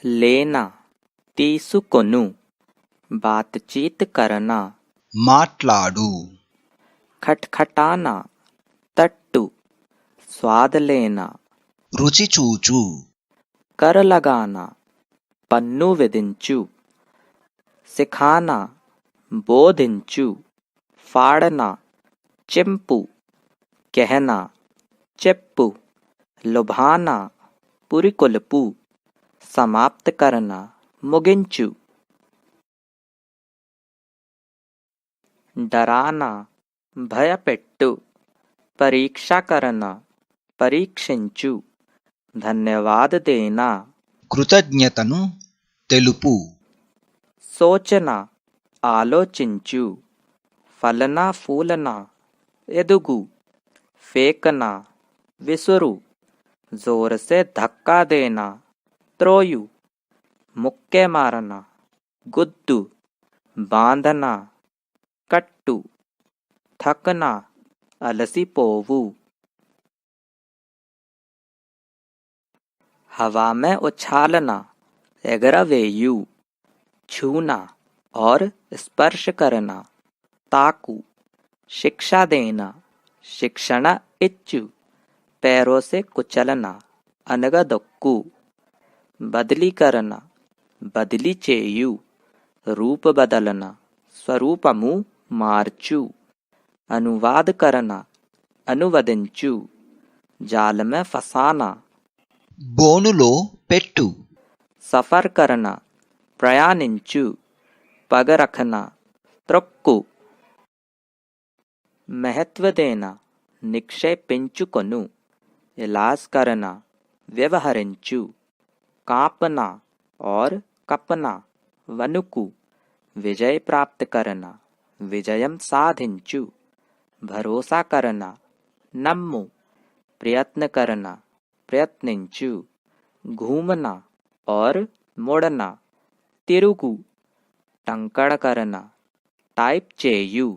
లేనా తీసుకొను, బాతచీత్ करना, మాట్లాడు, खटखटाना तट्टू, स्वाद लेना, రుచి చూచు, कर लगाना పన్ను విధించు, సిఖానా బోధించు, ఫాడనా చింపు, कहना చెప్పు, లుభానా పురికొల్పు, समाप्त करना ముగించు, डराना భయపెట్టు, పరీక్ష करना పరీక్షించు, धन्यवाद देना కృతజ్ఞతను తెలుపు, सोचना ఆలోచించు, फलना फूलना ఎదుగు, फेंकना विसुरु, जोर से धक्का देना త్రోయు, ముక్కే मारना गुद्दु, बांधना कट्टू, थकना अलसीपोवु, हवा में उछालना एगरवेयु, छूना और स्पर्श करना ताकू, शिक्षा देना शिक्षण इच्चु, पैरों से कुचलना అనగదొక్కు, बदली करना बदली చేయు, रूप बदलना స్వరూపము మార్చు, अनुवाद करना అనువదించు, जाल में फंसाना బోనులో పెట్టు, सफर करना ప్రయాణించు, पग रखना త్రొక్కు, महत्व देना నిక్షేపించుకొను, इलाज करना व्यवहरिंचु, कांपना और कपना वनुकु, विजय प्राप्त करना विजयम साधिंचु, भरोसा करना नम्मु, प्रयत्न करना प्रयत्निंचु, घूमना और मुड़ना तिरुगु, टंकड़ करना टाइप చేయు.